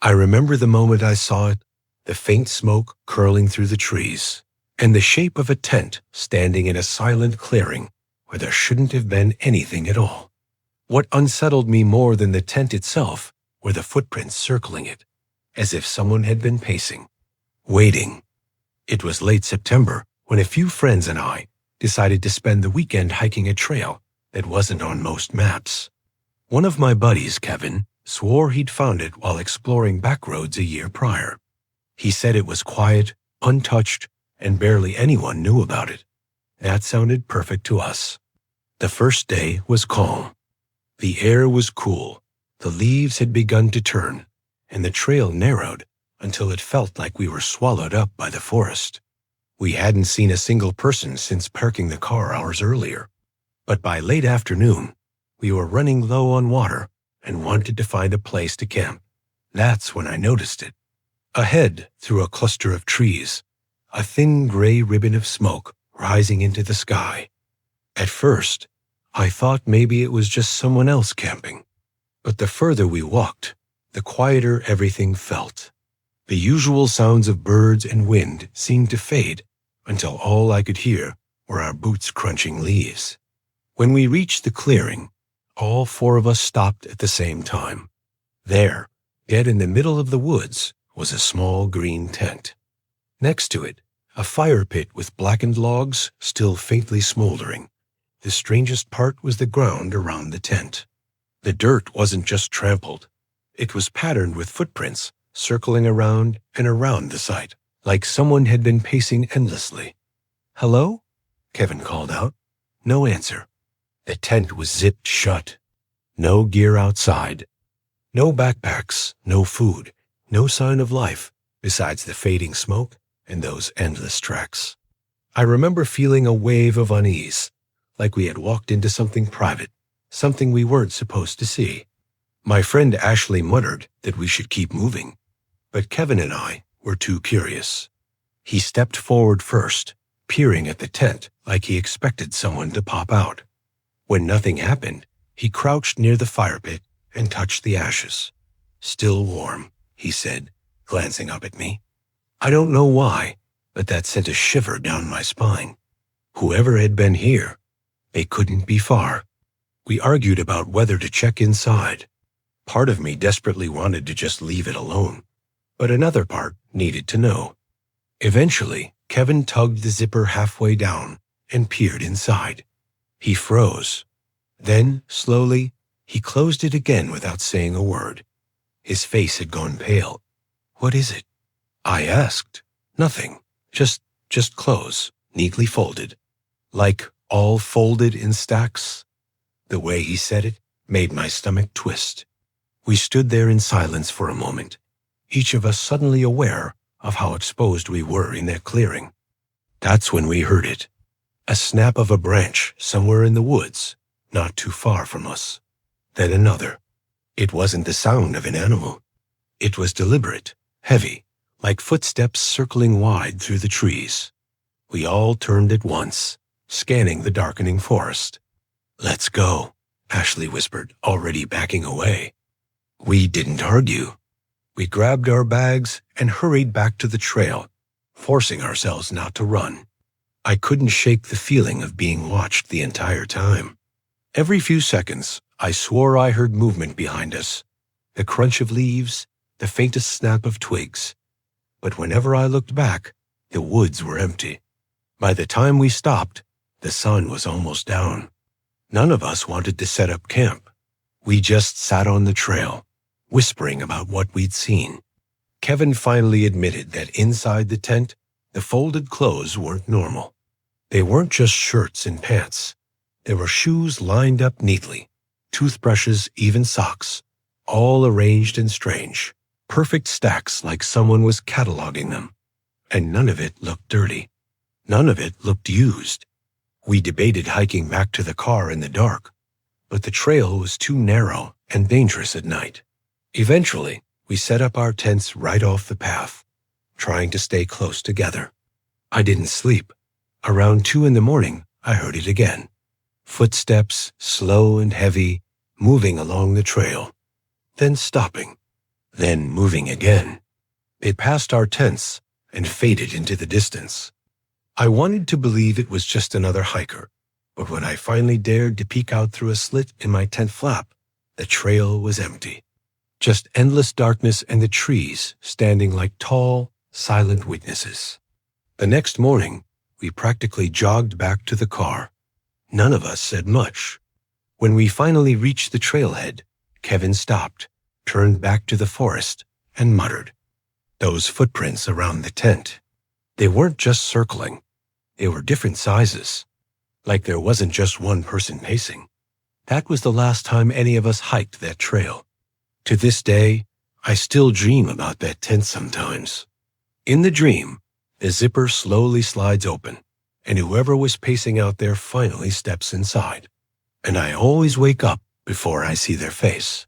I remember the moment I saw it, the faint smoke curling through the trees, and the shape of a tent standing in a silent clearing where there shouldn't have been anything at all. What unsettled me more than the tent itself were the footprints circling it, as if someone had been pacing, waiting. It was late September when a few friends and I decided to spend the weekend hiking a trail that wasn't on most maps. One of my buddies, Kevin, swore he'd found it while exploring backroads a year prior. He said it was quiet, untouched, and barely anyone knew about it. That sounded perfect to us. The first day was calm. The air was cool, the leaves had begun to turn, and the trail narrowed until it felt like we were swallowed up by the forest. We hadn't seen a single person since parking the car hours earlier, but by late afternoon, we were running low on water and wanted to find a place to camp. That's when I noticed it. Ahead, through a cluster of trees, a thin gray ribbon of smoke rising into the sky. At first, I thought maybe it was just someone else camping, but the further we walked, the quieter everything felt. The usual sounds of birds and wind seemed to fade until all I could hear were our boots crunching leaves. When we reached the clearing, all four of us stopped at the same time. There, dead in the middle of the woods, was a small green tent. Next to it, a fire pit with blackened logs still faintly smoldering. The strangest part was the ground around the tent. The dirt wasn't just trampled. It was patterned with footprints circling around and around the site, like someone had been pacing endlessly. "Hello?" Kevin called out. No answer. The tent was zipped shut. No gear outside. No backpacks, no food, no sign of life besides the fading smoke and those endless tracks. I remember feeling a wave of unease, like we had walked into something private, something we weren't supposed to see. My friend Ashley muttered that we should keep moving, but Kevin and I were too curious. He stepped forward first, peering at the tent like he expected someone to pop out. When nothing happened, he crouched near the fire pit and touched the ashes. "Still warm," he said, glancing up at me. I don't know why, but that sent a shiver down my spine. Whoever had been here, they couldn't be far. We argued about whether to check inside. Part of me desperately wanted to just leave it alone, but another part needed to know. Eventually, Kevin tugged the zipper halfway down and peered inside. He froze. Then, slowly, he closed it again without saying a word. His face had gone pale. "What is it?" I asked. "Nothing. Just clothes, neatly folded." "Like all folded in stacks?" The way he said it made my stomach twist. We stood there in silence for a moment, each of us suddenly aware of how exposed we were in that clearing. That's when we heard it. A snap of a branch somewhere in the woods, not too far from us. Then another. It wasn't the sound of an animal. It was deliberate, heavy, like footsteps circling wide through the trees. We all turned at once, scanning the darkening forest. "Let's go," Ashley whispered, already backing away. We didn't argue. We grabbed our bags and hurried back to the trail, forcing ourselves not to run. I couldn't shake the feeling of being watched the entire time. Every few seconds, I swore I heard movement behind us, the crunch of leaves, the faintest snap of twigs. But whenever I looked back, the woods were empty. By the time we stopped, the sun was almost down. None of us wanted to set up camp. We just sat on the trail, whispering about what we'd seen. Kevin finally admitted that inside the tent, the folded clothes weren't normal. They weren't just shirts and pants. There were shoes lined up neatly, toothbrushes, even socks, all arranged and strange, perfect stacks like someone was cataloging them. And none of it looked dirty. None of it looked used. We debated hiking back to the car in the dark, but the trail was too narrow and dangerous at night. Eventually, we set up our tents right off the path, trying to stay close together. I didn't sleep. Around 2 a.m, I heard it again. Footsteps, slow and heavy, moving along the trail, then stopping. then moving again. It passed our tents and faded into the distance. I wanted to believe it was just another hiker, but when I finally dared to peek out through a slit in my tent flap, the trail was empty. Just endless darkness and the trees standing like tall, silent witnesses. The next morning, we practically jogged back to the car. None of us said much. When we finally reached the trailhead, Kevin stopped, turned back to the forest, and muttered, "Those footprints around the tent. They weren't just circling. They were different sizes. Like there wasn't just one person pacing. That was the last time any of us hiked that trail. To this day, I still dream about that tent sometimes." In the dream, the zipper slowly slides open, and whoever was pacing out there finally steps inside. And I always wake up before I see their face.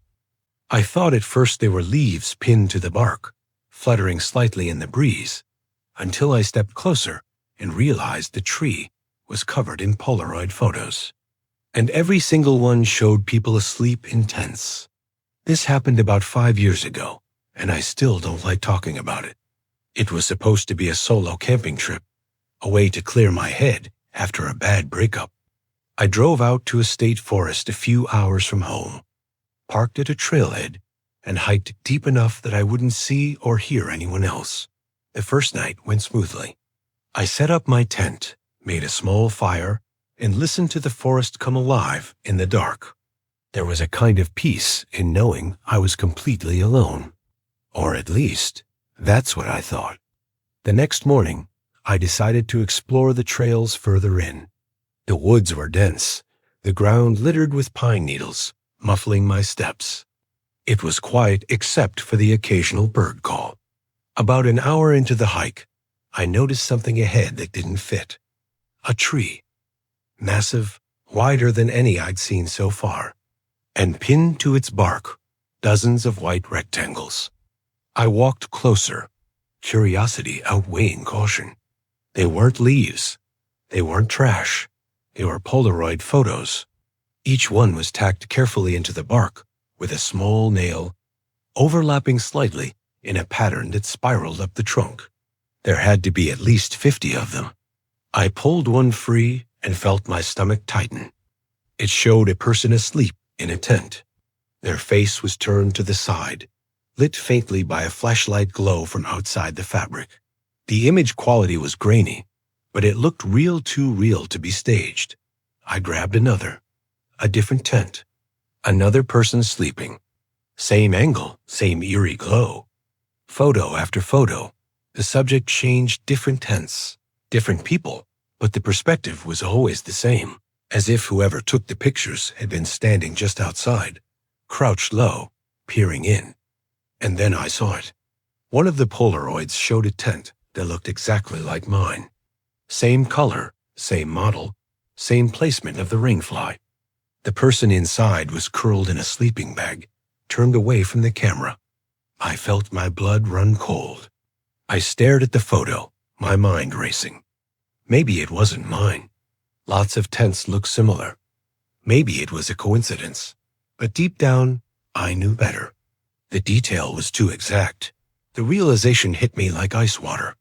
I thought at first they were leaves pinned to the bark, fluttering slightly in the breeze, until I stepped closer and realized the tree was covered in Polaroid photos. And every single one showed people asleep in tents. This happened about 5 years ago, and I still don't like talking about it. It was supposed to be a solo camping trip, a way to clear my head after a bad breakup. I drove out to a state forest a few hours from home, parked at a trailhead, and hiked deep enough that I wouldn't see or hear anyone else. The first night went smoothly. I set up my tent, made a small fire, and listened to the forest come alive in the dark. There was a kind of peace in knowing I was completely alone. Or at least, that's what I thought. The next morning, I decided to explore the trails further in. The woods were dense, the ground littered with pine needles, muffling my steps. It was quiet except for the occasional bird call. About an hour into the hike, I noticed something ahead that didn't fit. A tree. Massive, wider than any I'd seen so far, and pinned to its bark, dozens of white rectangles. I walked closer, curiosity outweighing caution. They weren't leaves. They weren't trash. They were Polaroid photos. Each one was tacked carefully into the bark with a small nail, overlapping slightly in a pattern that spiraled up the trunk. There had to be at least 50 of them. I pulled one free and felt my stomach tighten. It showed a person asleep in a tent. Their face was turned to the side, lit faintly by a flashlight glow from outside the fabric. The image quality was grainy, but it looked too real to be staged. I grabbed another. A different tent. Another person sleeping. Same angle, same eerie glow. Photo after photo. The subject changed different tents, different people, but the perspective was always the same, as if whoever took the pictures had been standing just outside, crouched low, peering in. And then I saw it. One of the Polaroids showed a tent that looked exactly like mine. Same color, same model, same placement of the ring fly. The person inside was curled in a sleeping bag, turned away from the camera. I felt my blood run cold. I stared at the photo, my mind racing. Maybe it wasn't mine. Lots of tents looked similar. Maybe it was a coincidence. But deep down, I knew better. The detail was too exact. The realization hit me like ice water.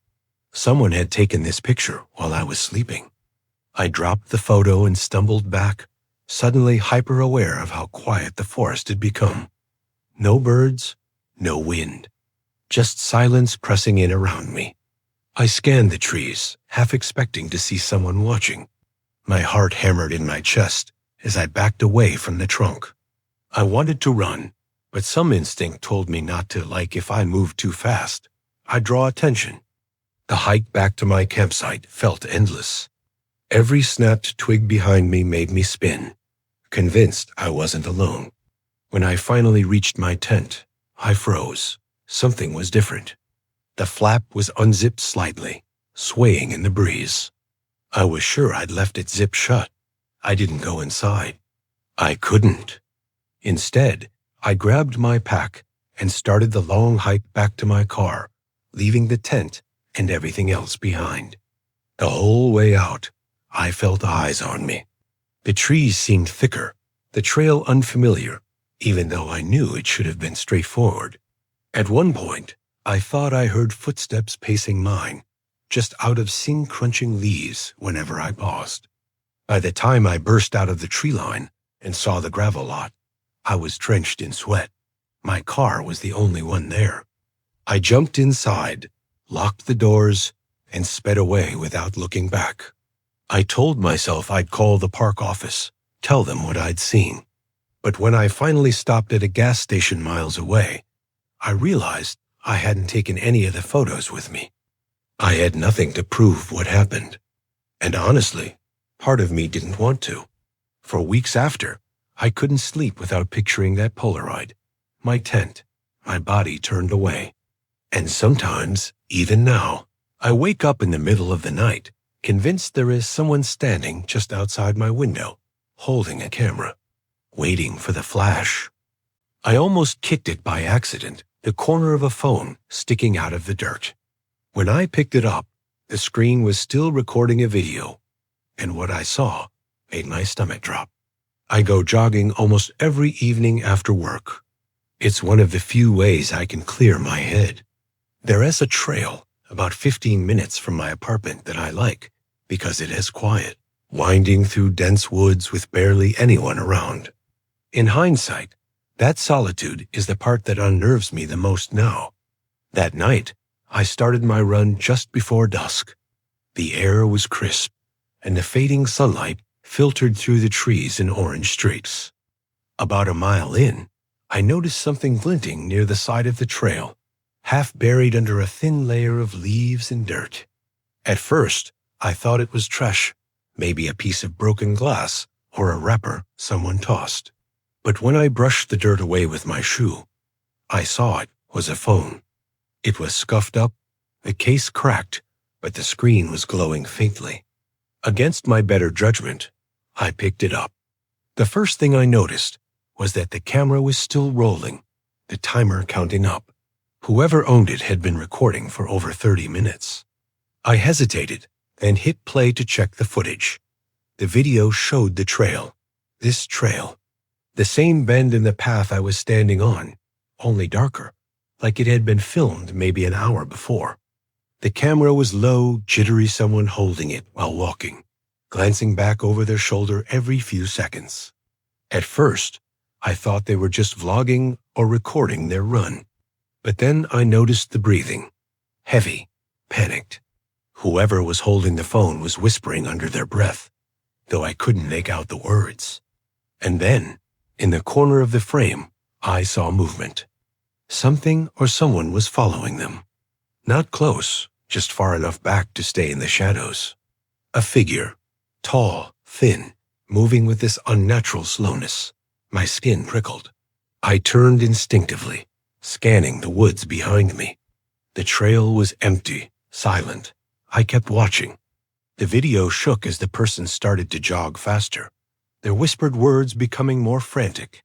Someone had taken this picture while I was sleeping. I dropped the photo and stumbled back, suddenly hyper-aware of how quiet the forest had become. No birds, no wind. Just silence pressing in around me. I scanned the trees, half expecting to see someone watching. My heart hammered in my chest as I backed away from the trunk. I wanted to run, but some instinct told me not to, like if I moved too fast, I'd draw attention. The hike back to my campsite felt endless. Every snapped twig behind me made me spin, convinced I wasn't alone. When I finally reached my tent, I froze. Something was different. The flap was unzipped slightly, swaying in the breeze. I was sure I'd left it zipped shut. I didn't go inside. I couldn't. Instead, I grabbed my pack and started the long hike back to my car, leaving the tent and everything else behind. The whole way out, I felt eyes on me. The trees seemed thicker, the trail unfamiliar, even though I knew it should have been straightforward. At one point, I thought I heard footsteps pacing mine, just out of crunching leaves whenever I paused. By the time I burst out of the tree line and saw the gravel lot, I was drenched in sweat. My car was the only one there. I jumped inside, locked the doors, and sped away without looking back. I told myself I'd call the park office, tell them what I'd seen. But when I finally stopped at a gas station miles away, I realized I hadn't taken any of the photos with me. I had nothing to prove what happened. And honestly, part of me didn't want to. For weeks after, I couldn't sleep without picturing that Polaroid, my tent, my body turned away. And sometimes, even now, I wake up in the middle of the night, convinced there is someone standing just outside my window, holding a camera, waiting for the flash. I almost kicked it by accident, the corner of a phone sticking out of the dirt. When I picked it up, the screen was still recording a video, and what I saw made my stomach drop. I go jogging almost every evening after work. It's one of the few ways I can clear my head. There is a trail about 15 minutes from my apartment that I like because it is quiet, winding through dense woods with barely anyone around. In hindsight, that solitude is the part that unnerves me the most now. That night, I started my run just before dusk. The air was crisp, and the fading sunlight filtered through the trees in orange streaks. About a mile in, I noticed something glinting near the side of the trail, half buried under a thin layer of leaves and dirt. At first, I thought it was trash, maybe a piece of broken glass or a wrapper someone tossed. But when I brushed the dirt away with my shoe, I saw it was a phone. It was scuffed up, the case cracked, but the screen was glowing faintly. Against my better judgment, I picked it up. The first thing I noticed was that the camera was still rolling, the timer counting up. Whoever owned it had been recording for over 30 minutes. I hesitated, then hit play to check the footage. The video showed the trail. This trail. The same bend in the path I was standing on, only darker, like it had been filmed maybe an hour before. The camera was low, jittery, someone holding it while walking, glancing back over their shoulder every few seconds. At first, I thought they were just vlogging or recording their run. But then I noticed the breathing. Heavy, panicked. Whoever was holding the phone was whispering under their breath, though I couldn't make out the words. And then, in the corner of the frame, I saw movement. Something or someone was following them. Not close, just far enough back to stay in the shadows. A figure, tall, thin, moving with this unnatural slowness. My skin prickled. I turned instinctively, scanning the woods behind me. The trail was empty, silent. I kept watching. The video shook as the person started to jog faster, their whispered words becoming more frantic.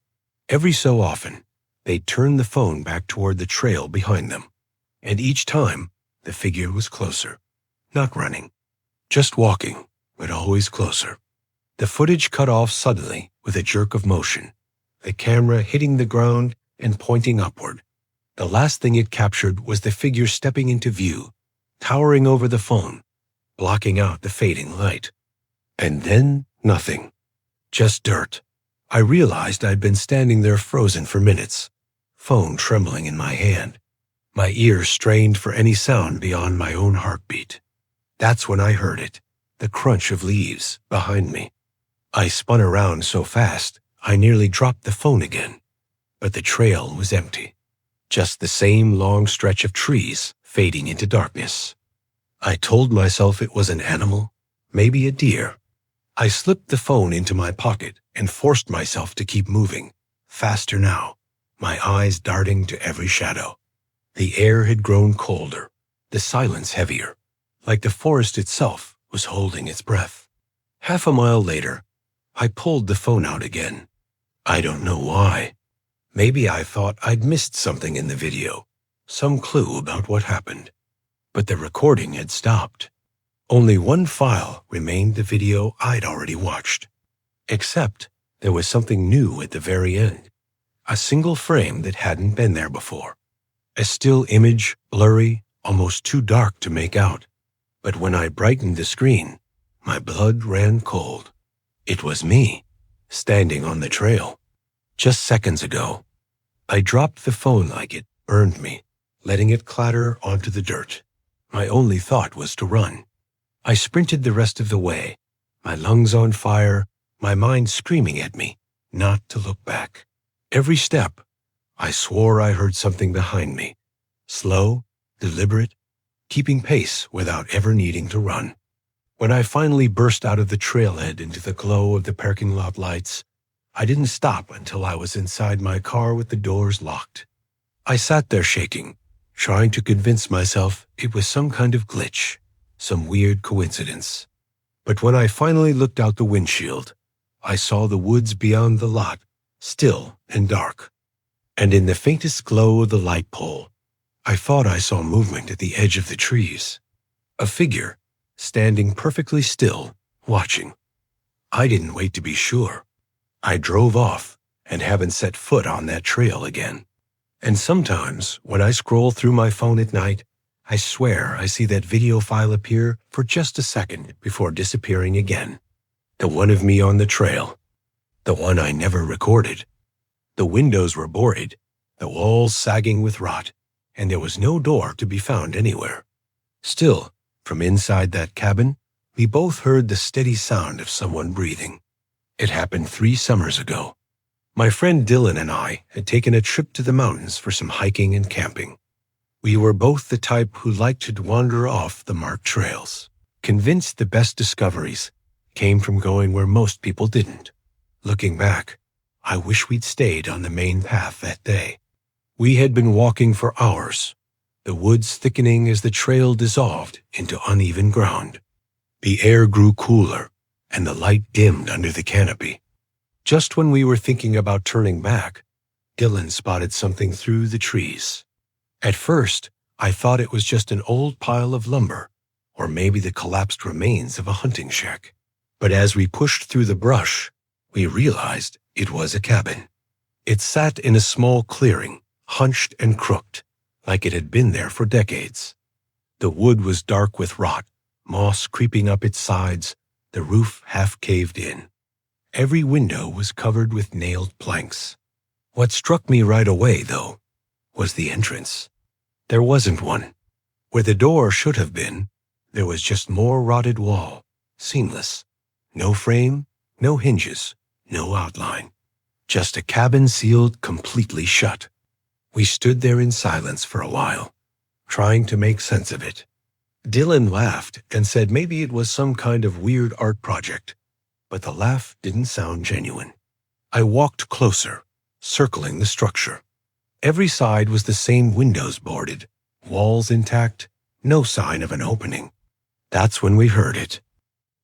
Every so often, they'd turn the phone back toward the trail behind them, and each time, the figure was closer. Not running, just walking, but always closer. The footage cut off suddenly with a jerk of motion, the camera hitting the ground and pointing upward. The last thing it captured was the figure stepping into view, towering over the phone, blocking out the fading light. And then nothing. Just dirt. I realized I'd been standing there frozen for minutes, phone trembling in my hand, my ears strained for any sound beyond my own heartbeat. That's when I heard it, the crunch of leaves behind me. I spun around so fast, I nearly dropped the phone again. But the trail was empty. Just the same long stretch of trees fading into darkness. I told myself it was an animal, maybe a deer. I slipped the phone into my pocket and forced myself to keep moving, faster now, my eyes darting to every shadow. The air had grown colder, the silence heavier, like the forest itself was holding its breath. Half a mile later, I pulled the phone out again. I don't know why. Maybe I thought I'd missed something in the video, some clue about what happened. But the recording had stopped. Only one file remained, the video I'd already watched. Except there was something new at the very end, a single frame that hadn't been there before. A still image, blurry, almost too dark to make out. But when I brightened the screen, my blood ran cold. It was me, standing on the trail. Just seconds ago, I dropped the phone like it burned me, letting it clatter onto the dirt. My only thought was to run. I sprinted the rest of the way, my lungs on fire, my mind screaming at me not to look back. Every step, I swore I heard something behind me, slow, deliberate, keeping pace without ever needing to run. When I finally burst out of the trailhead into the glow of the parking lot lights, I didn't stop until I was inside my car with the doors locked. I sat there shaking, trying to convince myself it was some kind of glitch, some weird coincidence. But when I finally looked out the windshield, I saw the woods beyond the lot, still and dark. And in the faintest glow of the light pole, I thought I saw movement at the edge of the trees. A figure, standing perfectly still, watching. I didn't wait to be sure. I drove off and haven't set foot on that trail again. And sometimes, when I scroll through my phone at night, I swear I see that video file appear for just a second before disappearing again. The one of me on the trail. The one I never recorded. The windows were boarded, the walls sagging with rot, and there was no door to be found anywhere. Still, from inside that cabin, we both heard the steady sound of someone breathing. It happened 3 summers ago. My friend Dylan and I had taken a trip to the mountains for some hiking and camping. We were both the type who liked to wander off the marked trails, convinced the best discoveries came from going where most people didn't. Looking back, I wish we'd stayed on the main path that day. We had been walking for hours, the woods thickening as the trail dissolved into uneven ground. The air grew cooler, and the light dimmed under the canopy. Just when we were thinking about turning back, Dylan spotted something through the trees. At first, I thought it was just an old pile of lumber, or maybe the collapsed remains of a hunting shack. But as we pushed through the brush, we realized it was a cabin. It sat in a small clearing, hunched and crooked, like it had been there for decades. The wood was dark with rot, moss creeping up its sides, the roof half caved in. Every window was covered with nailed planks. What struck me right away, though, was the entrance. There wasn't one. Where the door should have been, there was just more rotted wall, seamless. No frame, no hinges, no outline. Just a cabin sealed completely shut. We stood there in silence for a while, trying to make sense of it. Dylan laughed and said maybe it was some kind of weird art project, but the laugh didn't sound genuine. I walked closer, circling the structure. Every side was the same windows boarded, walls intact, no sign of an opening. That's when we heard it.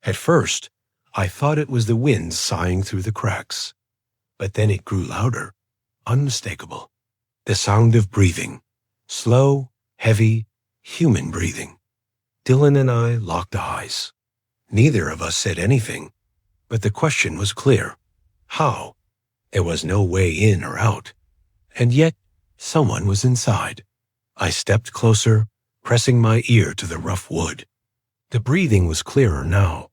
At first, I thought it was the wind sighing through the cracks. But then it grew louder, unmistakable. The sound of breathing, slow, heavy, human breathing. Dylan and I locked eyes. Neither of us said anything, but the question was clear. How? There was no way in or out. And yet, someone was inside. I stepped closer, pressing my ear to the rough wood. The breathing was clearer now,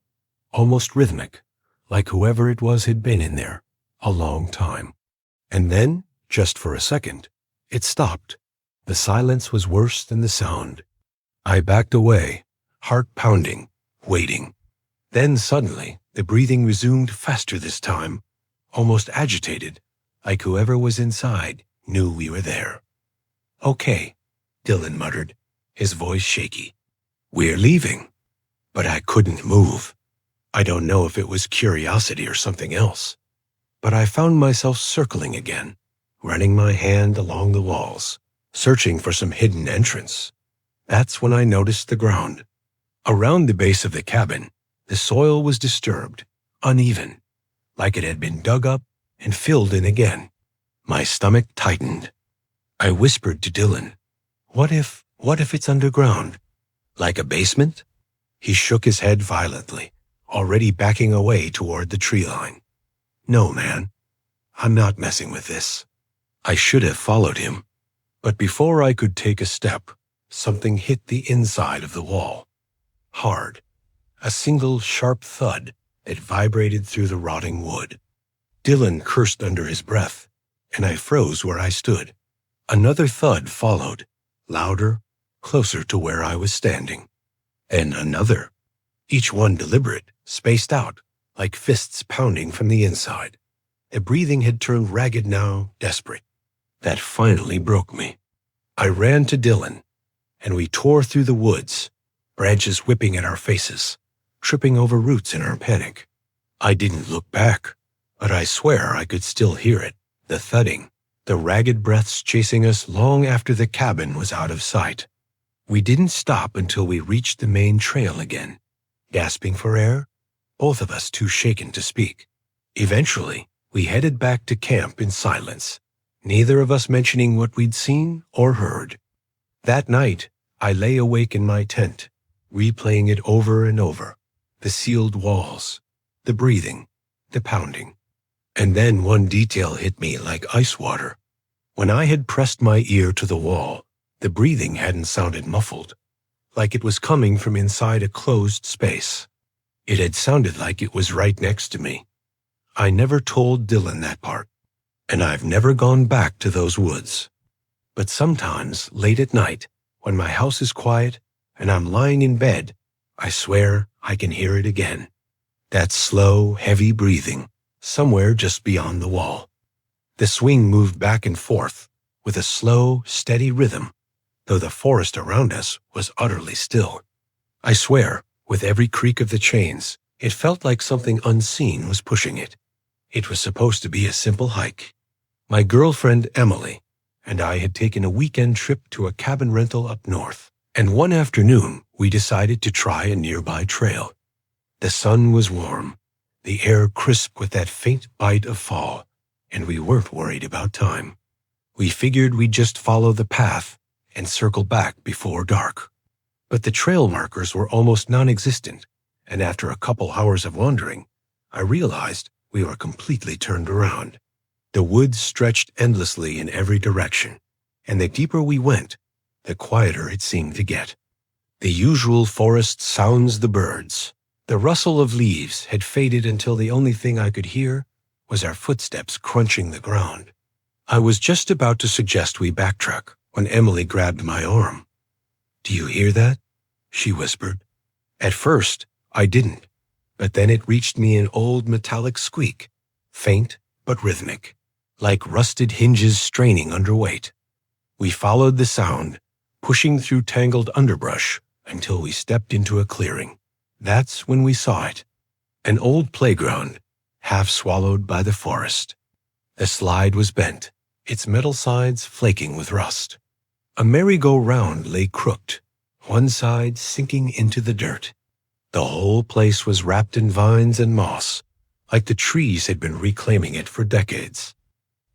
almost rhythmic, like whoever it was had been in there a long time. And then, just for a second, it stopped. The silence was worse than the sound. I backed away, heart pounding, waiting. Then suddenly, the breathing resumed faster this time, almost agitated, like whoever was inside knew we were there. "Okay," Dylan muttered, his voice shaky. "We're leaving." But I couldn't move. I don't know if it was curiosity or something else, but I found myself circling again, running my hand along the walls, searching for some hidden entrance. That's when I noticed the ground. Around the base of the cabin, the soil was disturbed, uneven, like it had been dug up and filled in again. My stomach tightened. I whispered to Dylan, What if it's underground? Like a basement?" He shook his head violently, already backing away toward the tree line. "No, man, I'm not messing with this." I should have followed him. But before I could take a step, something hit the inside of the wall. Hard. A single sharp thud that vibrated through the rotting wood. Dylan cursed under his breath, and I froze where I stood. Another thud followed, louder, closer to where I was standing. And another, each one deliberate, spaced out, like fists pounding from the inside. The breathing had turned ragged now, desperate. That finally broke me. I ran to Dylan, and we tore through the woods, branches whipping at our faces, tripping over roots in our panic. I didn't look back, but I swear I could still hear it, the thudding, the ragged breaths chasing us long after the cabin was out of sight. We didn't stop until we reached the main trail again, gasping for air, both of us too shaken to speak. Eventually, we headed back to camp in silence, neither of us mentioning what we'd seen or heard. That night, I lay awake in my tent, replaying it over and over, the sealed walls, the breathing, the pounding. And then one detail hit me like ice water. When I had pressed my ear to the wall, the breathing hadn't sounded muffled, like it was coming from inside a closed space. It had sounded like it was right next to me. I never told Dylan that part, and I've never gone back to those woods. But sometimes, late at night, when my house is quiet and I'm lying in bed, I swear I can hear it again. That slow, heavy breathing, somewhere just beyond the wall. The swing moved back and forth with a slow, steady rhythm, though the forest around us was utterly still. I swear, with every creak of the chains, it felt like something unseen was pushing it. It was supposed to be a simple hike. My girlfriend, Emily, and I had taken a weekend trip to a cabin rental up north, and one afternoon we decided to try a nearby trail. The sun was warm, the air crisp with that faint bite of fall, and we weren't worried about time. We figured we'd just follow the path and circle back before dark. But the trail markers were almost non-existent, and after a couple hours of wandering, I realized we were completely turned around. The woods stretched endlessly in every direction, and the deeper we went, the quieter it seemed to get. The usual forest sounds, the birds, the rustle of leaves had faded until the only thing I could hear was our footsteps crunching the ground. I was just about to suggest we backtrack when Emily grabbed my arm. "Do you hear that?" she whispered. At first, I didn't, but then it reached me an old metallic squeak, faint but rhythmic, like rusted hinges straining under weight. We followed the sound, pushing through tangled underbrush until we stepped into a clearing. That's when we saw it. An old playground, half swallowed by the forest. The slide was bent, its metal sides flaking with rust. A merry-go-round lay crooked, one side sinking into the dirt. The whole place was wrapped in vines and moss, like the trees had been reclaiming it for decades.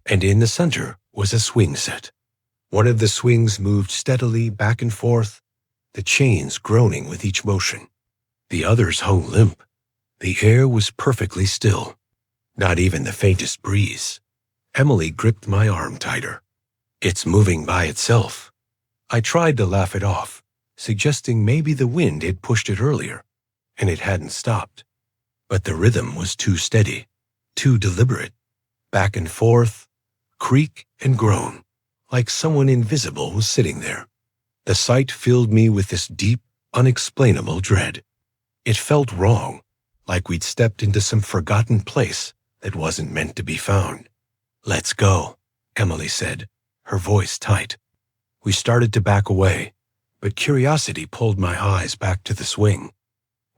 And in the center was a swing set. One of the swings moved steadily back and forth, the chains groaning with each motion. The others hung limp. The air was perfectly still, not even the faintest breeze. Emily gripped my arm tighter. "It's moving by itself." I tried to laugh it off, suggesting maybe the wind had pushed it earlier, and it hadn't stopped. But the rhythm was too steady, too deliberate. Back and forth, creak and groan, like someone invisible was sitting there. The sight filled me with this deep, unexplainable dread. It felt wrong, like we'd stepped into some forgotten place that wasn't meant to be found. "Let's go," Emily said, her voice tight. We started to back away, but curiosity pulled my eyes back to the swing.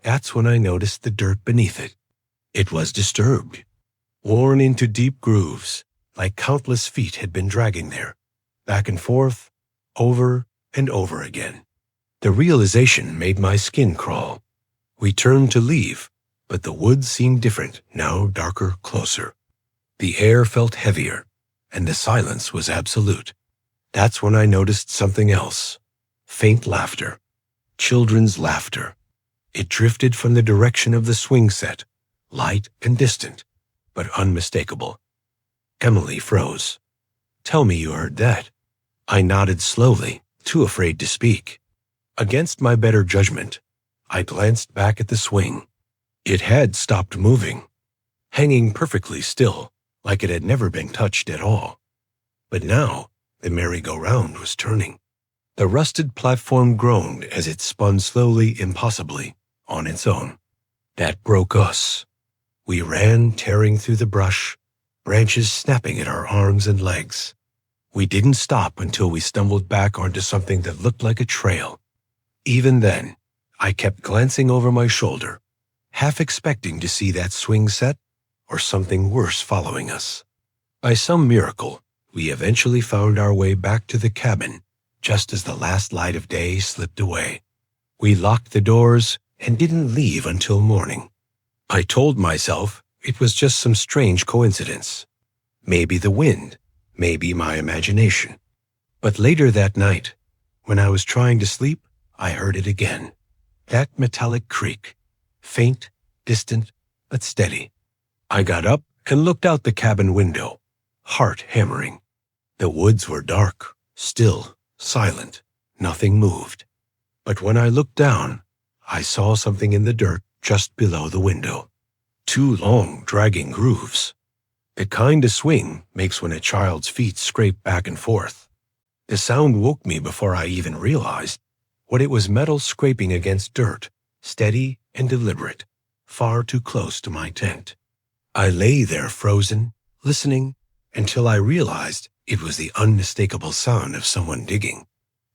That's when I noticed the dirt beneath it. It was disturbed, worn into deep grooves, like countless feet had been dragging there, back and forth, over and over again. The realization made my skin crawl. We turned to leave, but the woods seemed different, now darker, closer. The air felt heavier, and the silence was absolute. That's when I noticed something else. Faint laughter. Children's laughter. It drifted from the direction of the swing set, light and distant, but unmistakable. Emily froze. "Tell me you heard that." I nodded slowly, too afraid to speak. Against my better judgment, I glanced back at the swing. It had stopped moving, hanging perfectly still, like it had never been touched at all. But now, the merry-go-round was turning. The rusted platform groaned as it spun slowly, impossibly, on its own. That broke us. We ran, tearing through the brush, branches snapping at our arms and legs. We didn't stop until we stumbled back onto something that looked like a trail. Even then, I kept glancing over my shoulder, half expecting to see that swing set or something worse following us. By some miracle, we eventually found our way back to the cabin just as the last light of day slipped away. We locked the doors and didn't leave until morning. I told myself it was just some strange coincidence. Maybe the wind, maybe my imagination. But later that night, when I was trying to sleep, I heard it again. That metallic creak, faint, distant, but steady. I got up and looked out the cabin window, heart hammering. The woods were dark, still, silent. Nothing moved. But when I looked down, I saw something in the dirt just below the window. 2 long, dragging grooves. The kind a swing makes when a child's feet scrape back and forth. The sound woke me before I even realized what it was. Metal scraping against dirt, steady and deliberate, far too close to my tent. I lay there frozen, listening, until I realized it was the unmistakable sound of someone digging.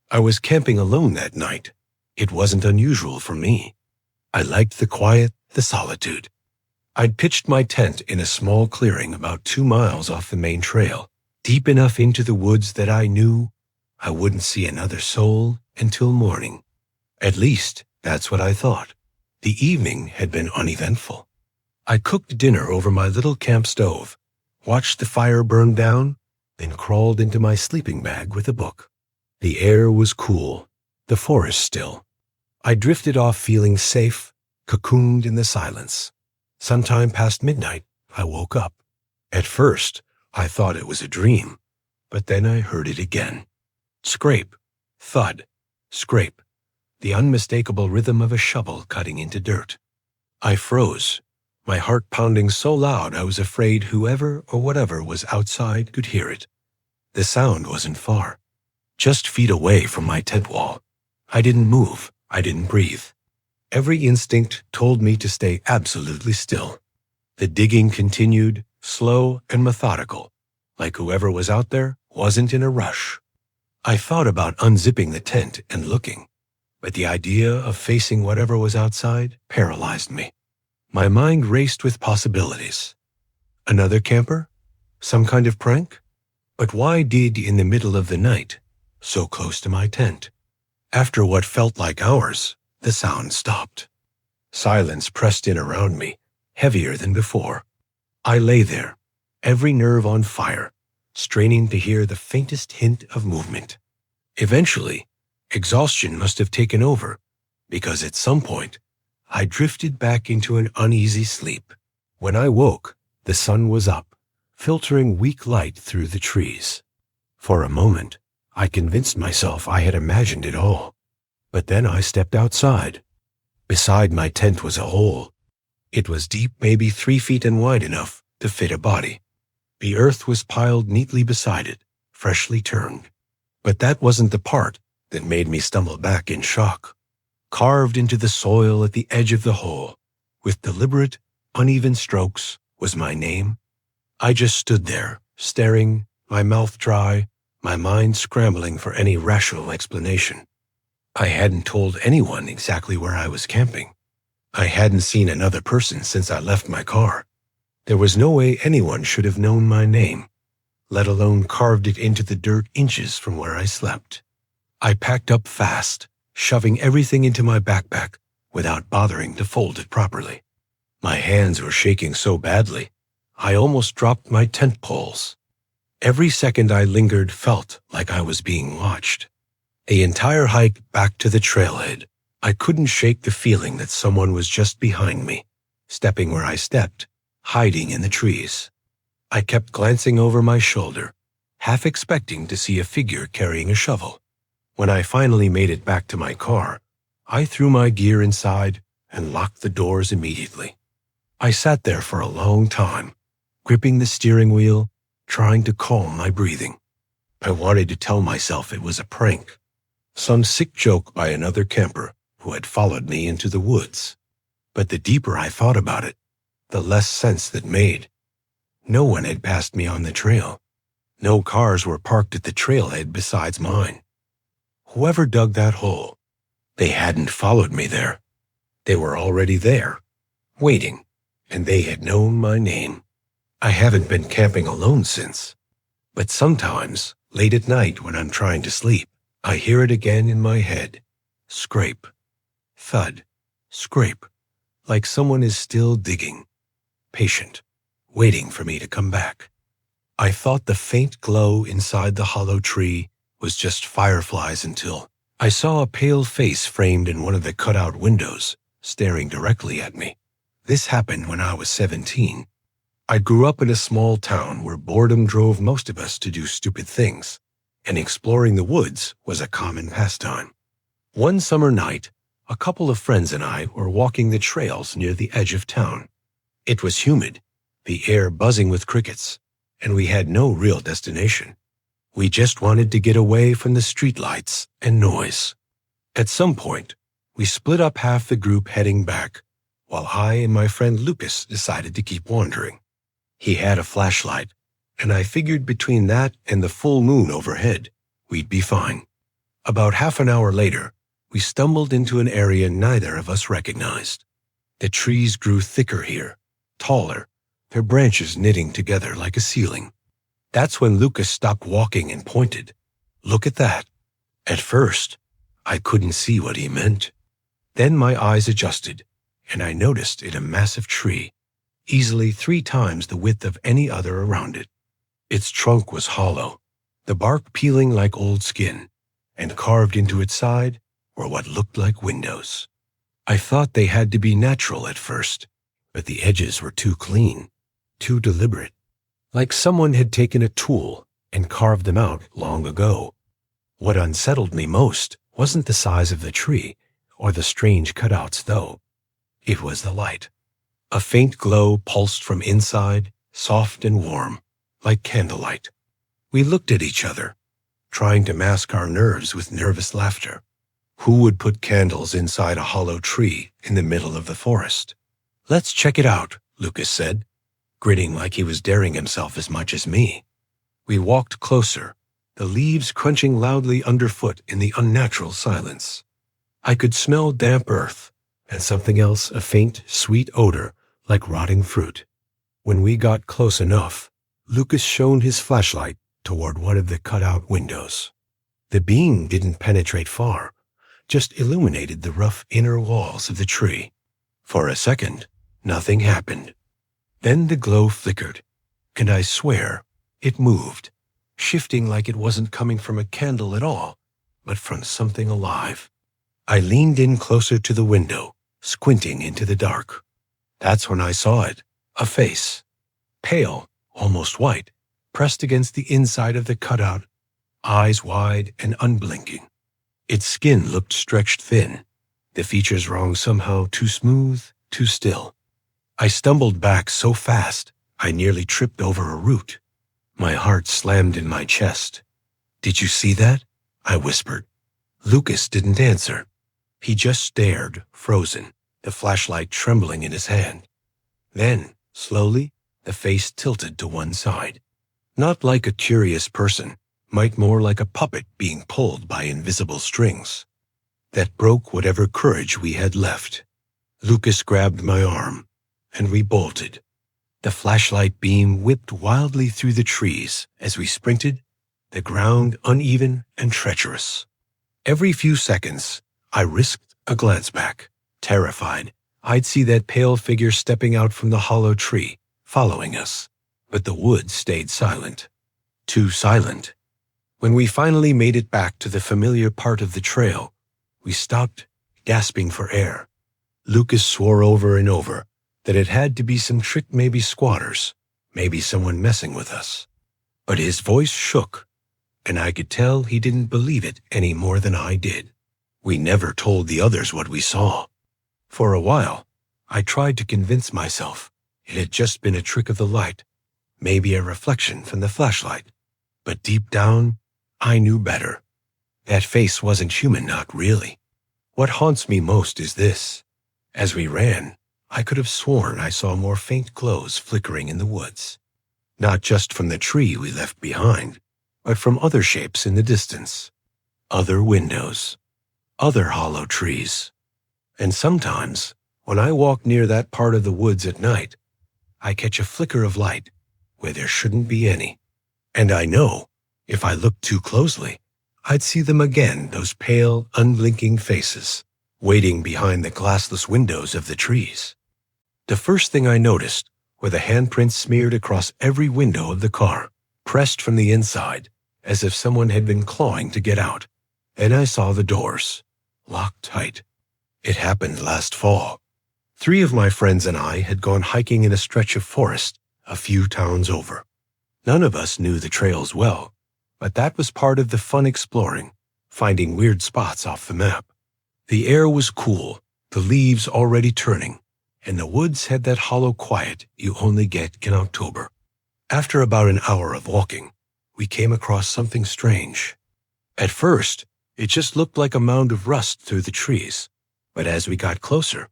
I was camping alone that night. It wasn't unusual for me. I liked the quiet, the solitude. I'd pitched my tent in a small clearing about 2 miles off the main trail, deep enough into the woods that I knew I wouldn't see another soul until morning. At least, that's what I thought. The evening had been uneventful. I cooked dinner over my little camp stove, watched the fire burn down, then crawled into my sleeping bag with a book. The air was cool, the forest still. I drifted off feeling safe, cocooned in the silence. Sometime past midnight, I woke up. At first, I thought it was a dream, but then I heard it again. Scrape, thud, scrape, the unmistakable rhythm of a shovel cutting into dirt. I froze, my heart pounding so loud I was afraid whoever or whatever was outside could hear it. The sound wasn't far, just feet away from my tent wall. I didn't move, I didn't breathe. Every instinct told me to stay absolutely still. The digging continued, slow and methodical, like whoever was out there wasn't in a rush. I thought about unzipping the tent and looking, but the idea of facing whatever was outside paralyzed me. My mind raced with possibilities. Another camper? Some kind of prank? But why dig in the middle of the night, so close to my tent? After what felt like hours, the sound stopped. Silence pressed in around me, heavier than before. I lay there, every nerve on fire, straining to hear the faintest hint of movement. Eventually, exhaustion must have taken over, because at some point, I drifted back into an uneasy sleep. When I woke, the sun was up, filtering weak light through the trees. For a moment, I convinced myself I had imagined it all. But then I stepped outside. Beside my tent was a hole. It was deep, maybe 3 feet and wide enough to fit a body. The earth was piled neatly beside it, freshly turned. But that wasn't the part that made me stumble back in shock. Carved into the soil at the edge of the hole, with deliberate, uneven strokes, was my name. I just stood there, staring, my mouth dry, my mind scrambling for any rational explanation. I hadn't told anyone exactly where I was camping. I hadn't seen another person since I left my car. There was no way anyone should have known my name, let alone carved it into the dirt inches from where I slept. I packed up fast, shoving everything into my backpack without bothering to fold it properly. My hands were shaking so badly, I almost dropped my tent poles. Every second I lingered felt like I was being watched. The entire hike back to the trailhead, I couldn't shake the feeling that someone was just behind me, stepping where I stepped, hiding in the trees. I kept glancing over my shoulder, half expecting to see a figure carrying a shovel. When I finally made it back to my car, I threw my gear inside and locked the doors immediately. I sat there for a long time, gripping the steering wheel, trying to calm my breathing. I wanted to tell myself it was a prank, some sick joke by another camper who had followed me into the woods. But the deeper I thought about it, the less sense that made. No one had passed me on the trail. No cars were parked at the trailhead besides mine. Whoever dug that hole, they hadn't followed me there. They were already there, waiting, and they had known my name. I haven't been camping alone since, but sometimes, late at night when I'm trying to sleep, I hear it again in my head. Scrape, thud, scrape, like someone is still digging, patient, waiting for me to come back. I thought the faint glow inside the hollow tree was just fireflies until I saw a pale face framed in one of the cutout windows, staring directly at me. This happened when I was 17. I grew up in a small town where boredom drove most of us to do stupid things, and exploring the woods was a common pastime. One summer night, a couple of friends and I were walking the trails near the edge of town. It was humid, the air buzzing with crickets, and we had no real destination. We just wanted to get away from the streetlights and noise. At some point, we split up half the group heading back, while I and my friend Lucas decided to keep wandering. He had a flashlight, and I figured between that and the full moon overhead, we'd be fine. About half an hour later, we stumbled into an area neither of us recognized. The trees grew thicker here, taller, their branches knitting together like a ceiling. That's when Lucas stopped walking and pointed. Look at that. At first, I couldn't see what he meant. Then my eyes adjusted, and I noticed it a massive tree, easily 3 times the width of any other around it. Its trunk was hollow, the bark peeling like old skin, and carved into its side were what looked like windows. I thought they had to be natural at first, but the edges were too clean, too deliberate, like someone had taken a tool and carved them out long ago. What unsettled me most wasn't the size of the tree or the strange cutouts, though. It was the light. A faint glow pulsed from inside, soft and warm, like candlelight. We looked at each other, trying to mask our nerves with nervous laughter. Who would put candles inside a hollow tree in the middle of the forest? Let's check it out, Lucas said, grinning like he was daring himself as much as me. We walked closer, the leaves crunching loudly underfoot in the unnatural silence. I could smell damp earth and something else, a faint, sweet odor like rotting fruit. When we got close enough, Lucas shone his flashlight toward one of the cutout windows. The beam didn't penetrate far, just illuminated the rough inner walls of the tree. For a second, nothing happened. Then the glow flickered, and I swear it moved, shifting like it wasn't coming from a candle at all, but from something alive. I leaned in closer to the window, squinting into the dark. That's when I saw it, a face, pale, almost white, pressed against the inside of the cutout, eyes wide and unblinking. Its skin looked stretched thin, the features wrong somehow, too smooth, too still. I stumbled back so fast, I nearly tripped over a root. My heart slammed in my chest. "Did you see that?" I whispered. Lucas didn't answer. He just stared, frozen, the flashlight trembling in his hand. Then, slowly, the face tilted to one side. Not like a curious person, might more like a puppet being pulled by invisible strings. That broke whatever courage we had left. Lucas grabbed my arm, and we bolted. The flashlight beam whipped wildly through the trees as we sprinted, the ground uneven and treacherous. Every few seconds, I risked a glance back, terrified I'd see that pale figure stepping out from the hollow tree, following us. But the woods stayed silent. Too silent. When we finally made it back to the familiar part of the trail, we stopped, gasping for air. Lucas swore over and over that it had to be some trick, maybe squatters, maybe someone messing with us. But his voice shook, and I could tell he didn't believe it any more than I did. We never told the others what we saw. For a while, I tried to convince myself it had just been a trick of the light, maybe a reflection from the flashlight. But deep down, I knew better. That face wasn't human, not really. What haunts me most is this. As we ran, I could have sworn I saw more faint glows flickering in the woods. Not just from the tree we left behind, but from other shapes in the distance. Other windows. Other hollow trees. And sometimes, when I walk near that part of the woods at night, I catch a flicker of light where there shouldn't be any. And I know, if I looked too closely, I'd see them again, those pale, unblinking faces, waiting behind the glassless windows of the trees. The first thing I noticed were the handprints smeared across every window of the car, pressed from the inside, as if someone had been clawing to get out. And I saw the doors, locked tight. It happened last fall. 3 of my friends and I had gone hiking in a stretch of forest a few towns over. None of us knew the trails well, but that was part of the fun exploring, finding weird spots off the map. The air was cool, the leaves already turning, and the woods had that hollow quiet you only get in October. After about an hour of walking, we came across something strange. At first, it just looked like a mound of rust through the trees, but as we got closer,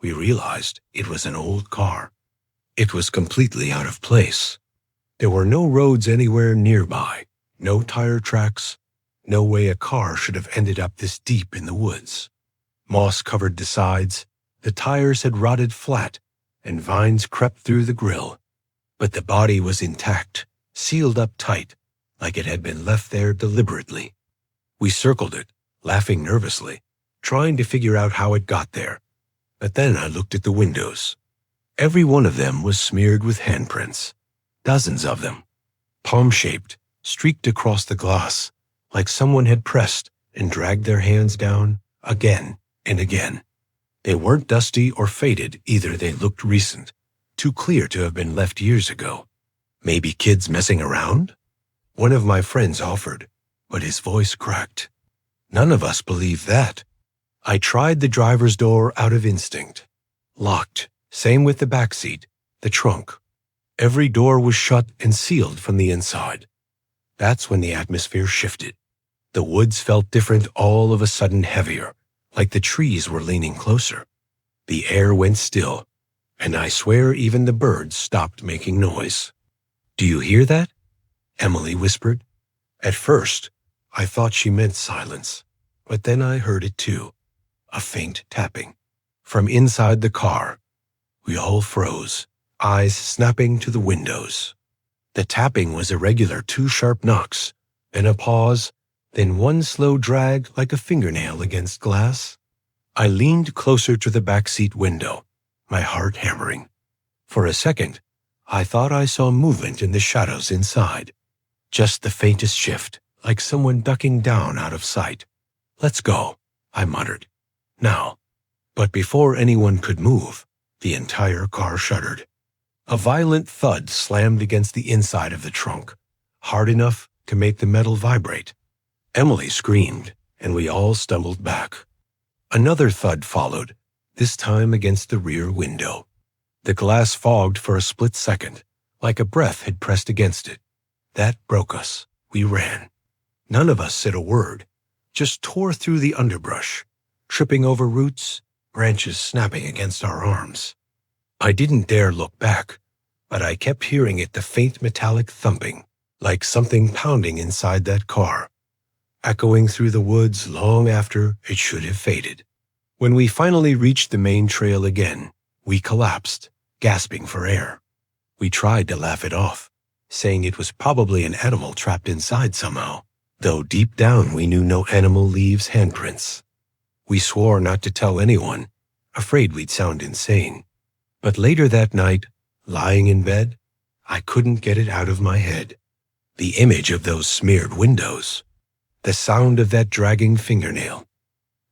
we realized it was an old car. It was completely out of place. There were no roads anywhere nearby, no tire tracks, no way a car should have ended up this deep in the woods. Moss covered the sides, the tires had rotted flat, and vines crept through the grill. But the body was intact, sealed up tight, like it had been left there deliberately. We circled it, laughing nervously, trying to figure out how it got there. But then I looked at the windows. Every one of them was smeared with handprints. Dozens of them. Palm-shaped, streaked across the glass, like someone had pressed and dragged their hands down again and again. They weren't dusty or faded either. They looked recent, too clear to have been left years ago. Maybe kids messing around? One of my friends offered, but his voice cracked. None of us believed that. I tried the driver's door out of instinct. Locked. Same with the back seat, the trunk. Every door was shut and sealed from the inside. That's when the atmosphere shifted. The woods felt different, all of a sudden heavier, like the trees were leaning closer. The air went still, and I swear even the birds stopped making noise. "Do you hear that?" Emily whispered. At first, I thought she meant silence, but then I heard it too. A faint tapping. From inside the car, we all froze, eyes snapping to the windows. The tapping was irregular, 2 sharp knocks, then a pause, then one slow drag like a fingernail against glass. I leaned closer to the backseat window, my heart hammering. For a second, I thought I saw movement in the shadows inside. Just the faintest shift, like someone ducking down out of sight. "Let's go," I muttered. "Now." But before anyone could move, the entire car shuddered. A violent thud slammed against the inside of the trunk, hard enough to make the metal vibrate. Emily screamed, and we all stumbled back. Another thud followed, this time against the rear window. The glass fogged for a split second, like a breath had pressed against it. That broke us. We ran. None of us said a word, just tore through the underbrush, tripping over roots, branches snapping against our arms. I didn't dare look back, but I kept hearing it, the faint metallic thumping, like something pounding inside that car, echoing through the woods long after it should have faded. When we finally reached the main trail again, we collapsed, gasping for air. We tried to laugh it off, saying it was probably an animal trapped inside somehow, though deep down we knew no animal leaves handprints. We swore not to tell anyone, afraid we'd sound insane. But later that night, lying in bed, I couldn't get it out of my head. The image of those smeared windows, the sound of that dragging fingernail,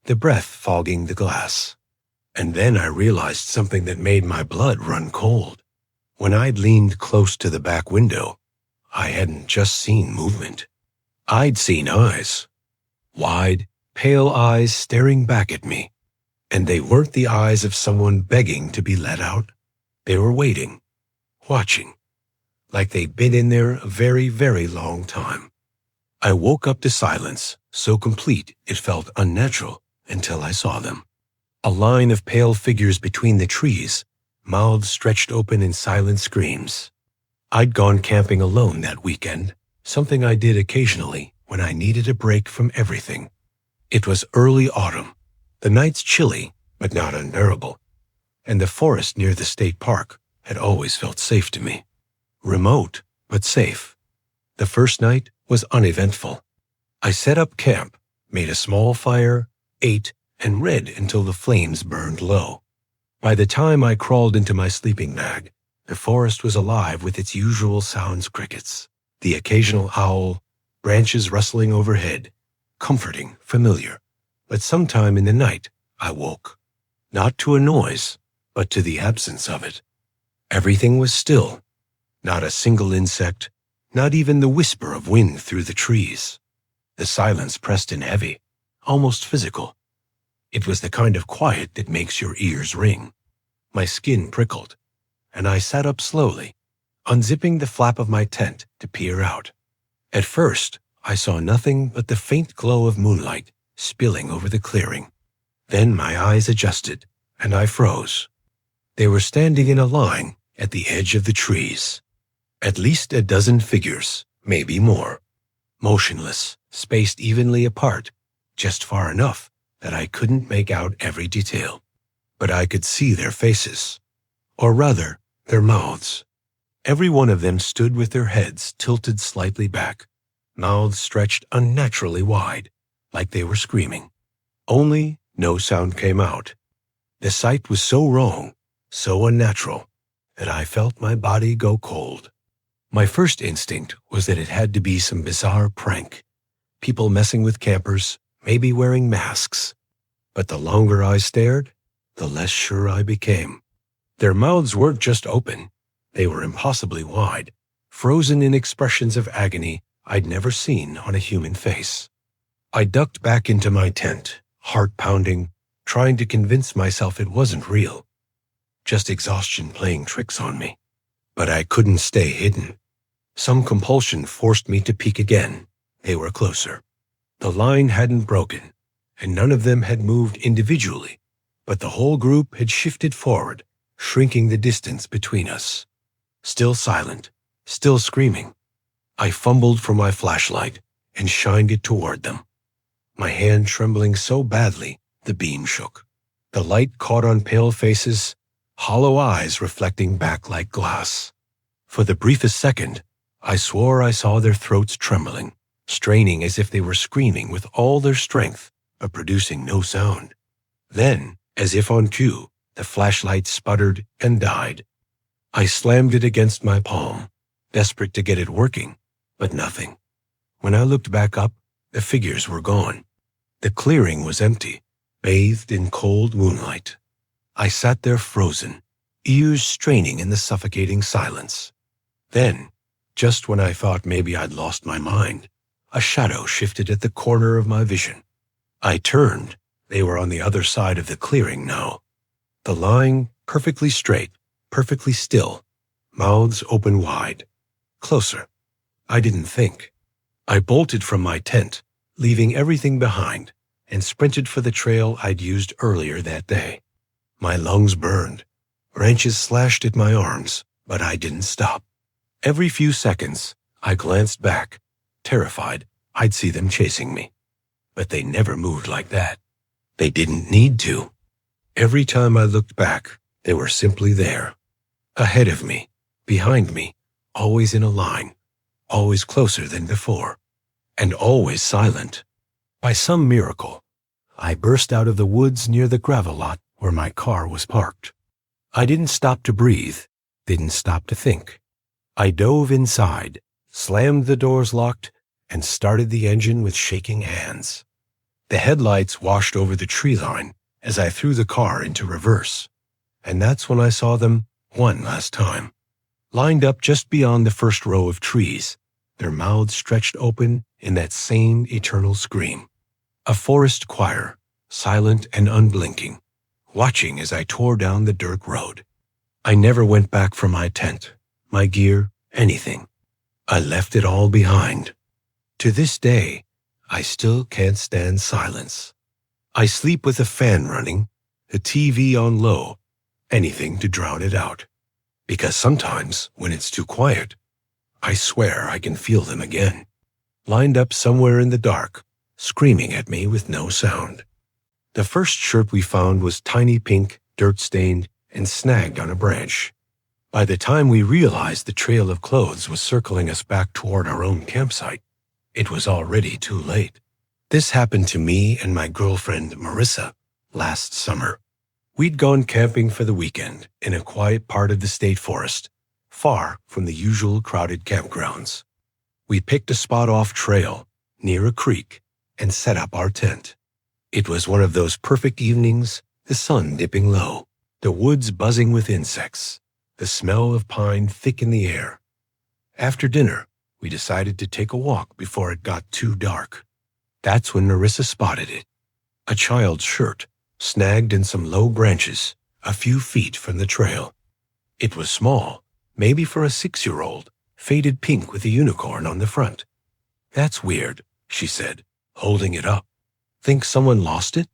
the breath fogging the glass. And then I realized something that made my blood run cold. When I'd leaned close to the back window, I hadn't just seen movement. I'd seen eyes. Wide, pale eyes staring back at me. And they weren't the eyes of someone begging to be let out. They were waiting, watching, like they'd been in there a very, very long time. I woke up to silence, so complete it felt unnatural until I saw them. A line of pale figures between the trees, mouths stretched open in silent screams. I'd gone camping alone that weekend, something I did occasionally when I needed a break from everything. It was early autumn. The nights chilly, but not unbearable, and the forest near the state park had always felt safe to me. Remote, but safe. The first night was uneventful. I set up camp, made a small fire, ate, and read until the flames burned low. By the time I crawled into my sleeping bag, the forest was alive with its usual sounds: crickets, the occasional owl, branches rustling overhead, comforting, familiar. But sometime in the night, I woke, not to a noise, but to the absence of it. Everything was still, not a single insect, not even the whisper of wind through the trees. The silence pressed in heavy, almost physical. It was the kind of quiet that makes your ears ring. My skin prickled, and I sat up slowly, unzipping the flap of my tent to peer out. At first, I saw nothing but the faint glow of moonlight spilling over the clearing. Then my eyes adjusted, and I froze. They were standing in a line at the edge of the trees. At least a dozen figures, maybe more. Motionless, spaced evenly apart, just far enough that I couldn't make out every detail. But I could see their faces, or rather, their mouths. Every one of them stood with their heads tilted slightly back, mouths stretched unnaturally wide, like they were screaming. Only no sound came out. The sight was so wrong, so unnatural, that I felt my body go cold. My first instinct was that it had to be some bizarre prank. People messing with campers, maybe wearing masks. But the longer I stared, the less sure I became. Their mouths weren't just open. They were impossibly wide, frozen in expressions of agony I'd never seen on a human face. I ducked back into my tent, heart pounding, trying to convince myself it wasn't real. Just exhaustion playing tricks on me. But I couldn't stay hidden. Some compulsion forced me to peek again. They were closer. The line hadn't broken, and none of them had moved individually, but the whole group had shifted forward, shrinking the distance between us. Still silent, still screaming. I fumbled for my flashlight and shined it toward them. My hand trembling so badly, the beam shook. The light caught on pale faces, hollow eyes reflecting back like glass. For the briefest second, I swore I saw their throats trembling, straining as if they were screaming with all their strength, but producing no sound. Then, as if on cue, the flashlight sputtered and died. I slammed it against my palm, desperate to get it working, but nothing. When I looked back up, the figures were gone. The clearing was empty, bathed in cold moonlight. I sat there frozen, ears straining in the suffocating silence. Then, just when I thought maybe I'd lost my mind, a shadow shifted at the corner of my vision. I turned. They were on the other side of the clearing now. The line perfectly straight, perfectly still, mouths open wide. Closer. I didn't think. I bolted from my tent, leaving everything behind, and sprinted for the trail I'd used earlier that day. My lungs burned. Branches slashed at my arms, but I didn't stop. Every few seconds, I glanced back, terrified I'd see them chasing me. But they never moved like that. They didn't need to. Every time I looked back, they were simply there. Ahead of me, behind me, always in a line, always closer than before, and always silent. By some miracle, I burst out of the woods near the gravel lot where my car was parked. I didn't stop to breathe, didn't stop to think. I dove inside, slammed the doors locked, and started the engine with shaking hands. The headlights washed over the tree line as I threw the car into reverse, and that's when I saw them one last time. Lined up just beyond the first row of trees, their mouths stretched open in that same eternal scream. A forest choir, silent and unblinking, watching as I tore down the dirt road. I never went back for my tent, my gear, anything. I left it all behind. To this day, I still can't stand silence. I sleep with a fan running, the TV on low, anything to drown it out. Because sometimes, when it's too quiet, I swear I can feel them again, lined up somewhere in the dark, screaming at me with no sound. The first shirt we found was tiny pink, dirt-stained, and snagged on a branch. By the time we realized the trail of clothes was circling us back toward our own campsite, it was already too late. This happened to me and my girlfriend, Marissa, last summer. We'd gone camping for the weekend in a quiet part of the state forest, far from the usual crowded campgrounds. We picked a spot off trail, near a creek, and set up our tent. It was one of those perfect evenings, the sun dipping low, the woods buzzing with insects, the smell of pine thick in the air. After dinner, we decided to take a walk before it got too dark. That's when Marissa spotted it. A child's shirt, snagged in some low branches, a few feet from the trail. It was small, maybe for a 6-year-old, faded pink with a unicorn on the front. "That's weird," she said, holding it up. "Think someone lost it?"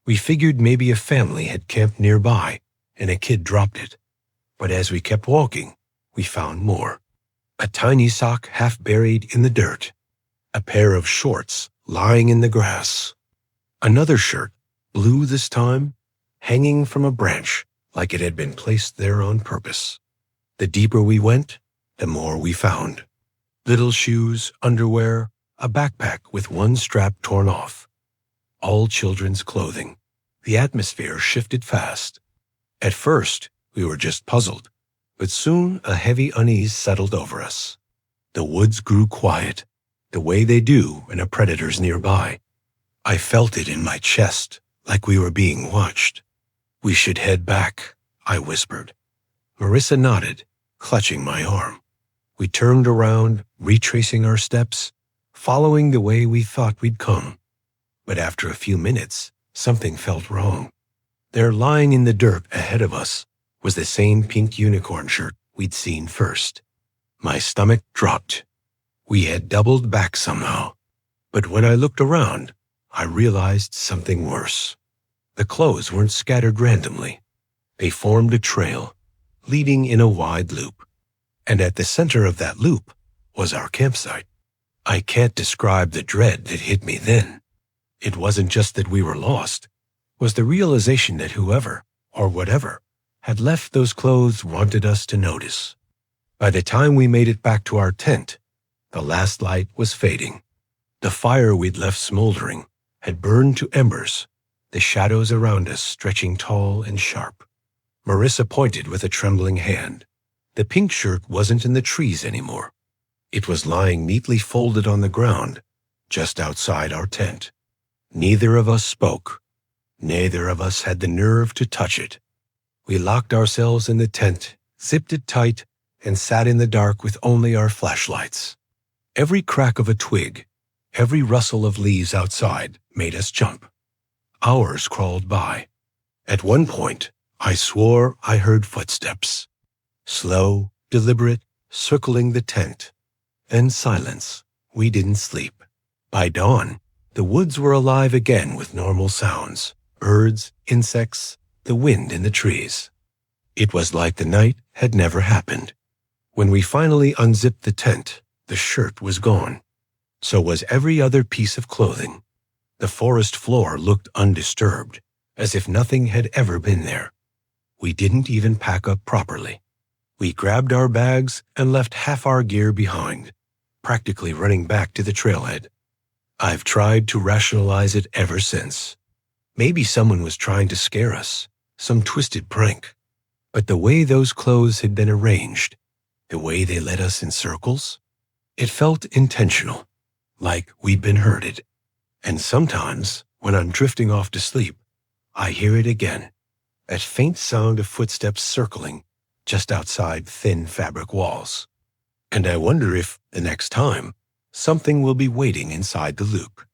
We figured maybe a family had camped nearby and a kid dropped it. But as we kept walking, we found more. A tiny sock half buried in the dirt. A pair of shorts lying in the grass. Another shirt, blue this time, hanging from a branch like it had been placed there on purpose. The deeper we went, the more we found. Little shoes, underwear, a backpack with one strap torn off. All children's clothing. The atmosphere shifted fast. At first, we were just puzzled, but soon a heavy unease settled over us. The woods grew quiet, the way they do when a predator's nearby. I felt it in my chest, like we were being watched. "We should head back," I whispered. Marissa nodded, clutching my arm. We turned around, retracing our steps, following the way we thought we'd come. But after a few minutes, something felt wrong. There, lying in the dirt ahead of us, was the same pink unicorn shirt we'd seen first. My stomach dropped. We had doubled back somehow. But when I looked around, I realized something worse. The clothes weren't scattered randomly. They formed a trail, leading in a wide loop. And at the center of that loop was our campsite. I can't describe the dread that hit me then. It wasn't just that we were lost. It was the realization that whoever, or whatever, had left those clothes wanted us to notice. By the time we made it back to our tent, the last light was fading. The fire we'd left smoldering had burned to embers, the shadows around us stretching tall and sharp. Marissa pointed with a trembling hand. The pink shirt wasn't in the trees anymore. It was lying neatly folded on the ground, just outside our tent. Neither of us spoke. Neither of us had the nerve to touch it. We locked ourselves in the tent, zipped it tight, and sat in the dark with only our flashlights. Every crack of a twig, every rustle of leaves outside made us jump. Hours crawled by. At one point, I swore I heard footsteps. Slow, deliberate, circling the tent. Then silence. We didn't sleep. By dawn, the woods were alive again with normal sounds. Birds, insects, the wind in the trees. It was like the night had never happened. When we finally unzipped the tent, the shirt was gone. So was every other piece of clothing. The forest floor looked undisturbed, as if nothing had ever been there. We didn't even pack up properly. We grabbed our bags and left half our gear behind, practically running back to the trailhead. I've tried to rationalize it ever since. Maybe someone was trying to scare us, some twisted prank. But the way those clothes had been arranged, the way they led us in circles, it felt intentional, like we'd been herded. And sometimes, when I'm drifting off to sleep, I hear it again, that faint sound of footsteps circling just outside thin fabric walls. And I wonder if, the next time, something will be waiting inside the Luke.